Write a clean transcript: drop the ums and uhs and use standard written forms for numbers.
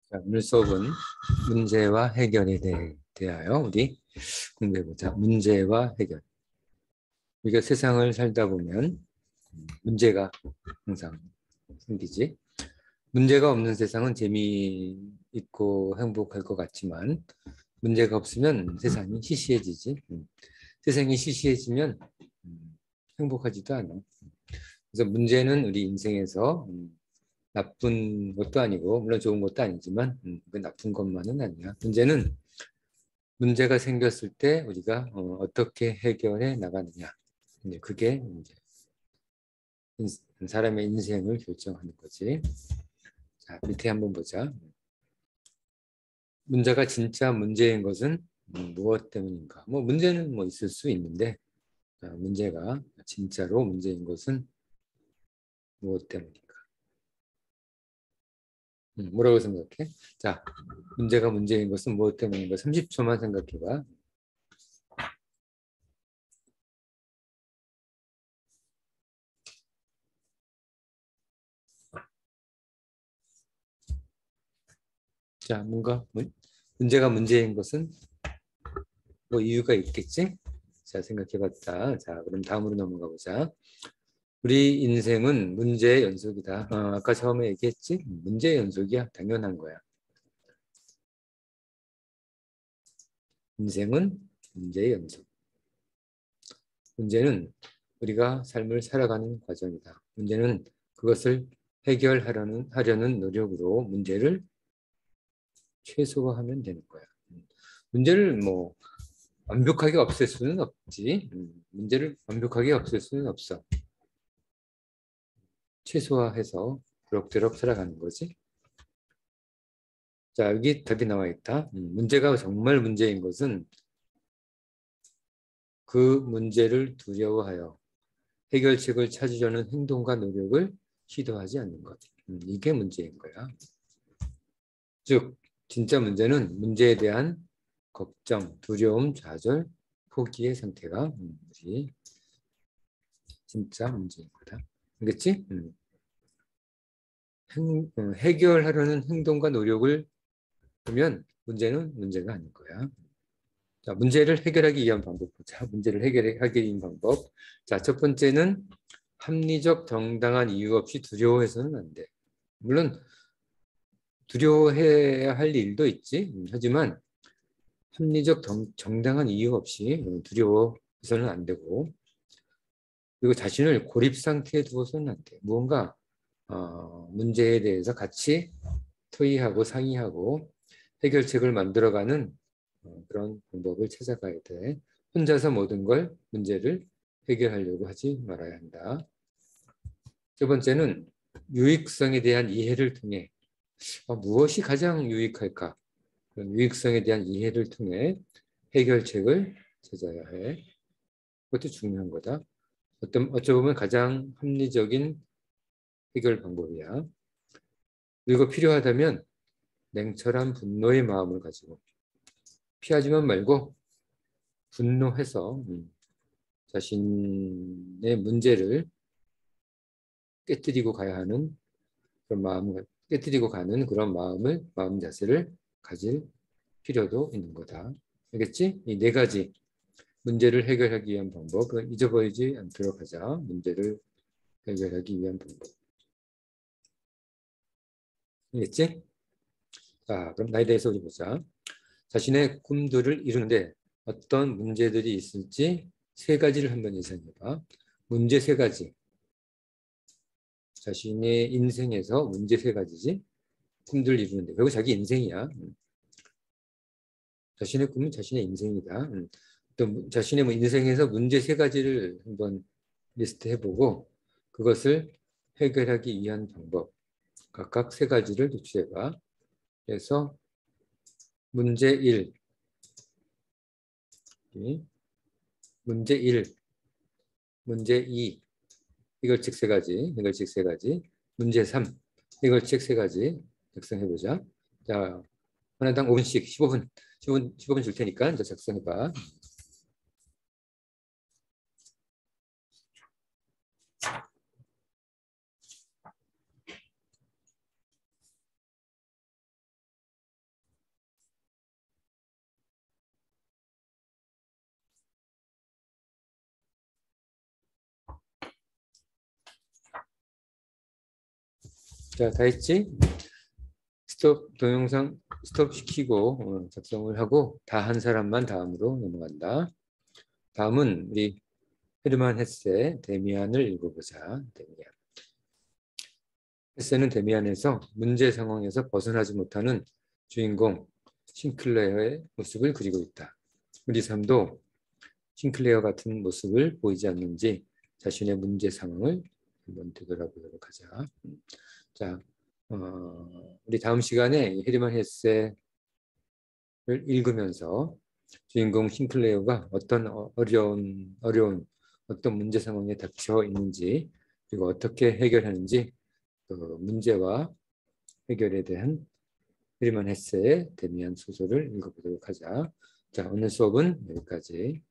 자, 오늘 수업은 문제와 해결에 대하여 우리 공부해보자. 문제와 해결. 우리가 세상을 살다 보면 문제가 항상 생기지. 문제가 없는 세상은 재미있고 행복할 것 같지만 문제가 없으면 세상이 시시해지지. 세상이 시시해지면 행복하지도 않아. 그래서 문제는 우리 인생에서 나쁜 것도 아니고 물론 좋은 것도 아니지만 그 나쁜 것만은 아니야. 문제가 생겼을 때 우리가 어떻게 해결해 나가느냐. 이제 그게 이제 사람의 인생을 결정하는 거지. 자, 밑에 한번 보자. 문제가 진짜 문제인 것은 무엇 때문인가? 뭐 문제는 뭐 있을 수 있는데 문제가 진짜로 문제인 것은 무엇 때문인가? 뭐라고 생각해? 자, 문제가 문제인 것은 무엇 때문인가? 30초만 생각해봐. 자, 문제가 문제인 것은 뭐 이유가 있겠지? 자, 생각해봤다. 자, 그럼 다음으로 넘어가 보자. 우리 인생은 문제의 연속이다. 아까 처음에 얘기했지? 문제의 연속이야. 당연한 거야. 인생은 문제의 연속. 문제는 우리가 삶을 살아가는 과정이다. 문제는 그것을 하려는 노력으로 문제를 최소화하면 되는 거야. 문제를 뭐 완벽하게 없앨 수는 없지. 문제를 완벽하게 없앨 수는 없어. 최소화해서 그럭저럭 살아가는 거지. 자, 여기 답이 나와 있다. 문제가 정말 문제인 것은 그 문제를 두려워하여 해결책을 찾으려는 행동과 노력을 시도하지 않는 것. 이게 문제인 거야. 즉, 진짜 문제는 문제에 대한 걱정, 두려움, 좌절, 포기의 상태가 우리 진짜 문제인 거다. 알겠지? 해결하려는 행동과 노력을 보면 문제는 문제가 아닌 거야. 자, 문제를 해결하기 위한 방법 보자. 문제를 해결하기 위한 방법. 자, 첫 번째는 합리적 정당한 이유 없이 두려워해서는 안 돼. 물론 두려워해야 할 일도 있지. 하지만 합리적 정당한 이유 없이 두려워해서는 안 되고, 그리고 자신을 고립 상태에 두어서는 안 돼. 무언가 문제에 대해서 같이 토의하고 상의하고 해결책을 만들어가는 그런 방법을 찾아가야 돼. 혼자서 모든 문제를 해결하려고 하지 말아야 한다. 세 번째는 유익성에 대한 이해를 통해 무엇이 가장 유익할까? 그런 유익성에 대한 이해를 통해 해결책을 찾아야 해. 그것도 중요한 거다. 어쩌면 가장 합리적인 해결 방법이야. 그리고 필요하다면 냉철한 분노의 마음을 가지고 피하지만 말고 분노해서 자신의 문제를 깨뜨리고 가야 하는 그런 깨뜨리고 가는 그런 마음 자세를 가질 필요도 있는 거다. 알겠지? 이 네 가지 문제를 해결하기 위한 방법은 잊어버리지 않도록 하자. 문제를 해결하기 위한 방법. 알겠지? 자, 그럼 나에 대해서 우리 보자. 자신의 꿈들을 이루는데 어떤 문제들이 있을지 세 가지를 한번 예상해봐. 문제 세 가지. 자신의 인생에서 문제 세 가지지. 꿈들을 이루는데 결국 자기 인생이야. 자신의 꿈은 자신의 인생이다. 또 자신의 인생에서 문제 세 가지를 한번 리스트해보고 그것을 해결하기 위한 방법 각각 세 가지를 도출해봐. 그래서 문제 1, 문제 1, 문제 2, 해결책 세 가지, 해결책 세 가지, 문제 3, 해결책 세 가지 작성해보자. 자, 하나당 5분씩 15분 줄 테니까 이제 작성해봐. 자, 다 했지? 스톱 동영상 스톱 시키고 작성을 하고 다 한 사람만 다음으로 넘어간다. 다음은 우리 헤르만 헤세 데미안을 읽어보자. 데미안. 헤세는 데미안에서 문제 상황에서 벗어나지 못하는 주인공 싱클레어의 모습을 그리고 있다. 우리 삶도 싱클레어 같은 모습을 보이지 않는지 자신의 문제 상황을 한번 되돌아보도록 하자. 자, 우리 다음 시간에 헤르만 헤세를 읽으면서 주인공 싱클레어가 어떤 어려운 어떤 문제 상황에 닥쳐 있는지 그리고 어떻게 해결하는지 그 문제와 해결에 대한 헤르만 헤세의 데미안 소설을 읽어보도록 하자. 자, 오늘 수업은 여기까지.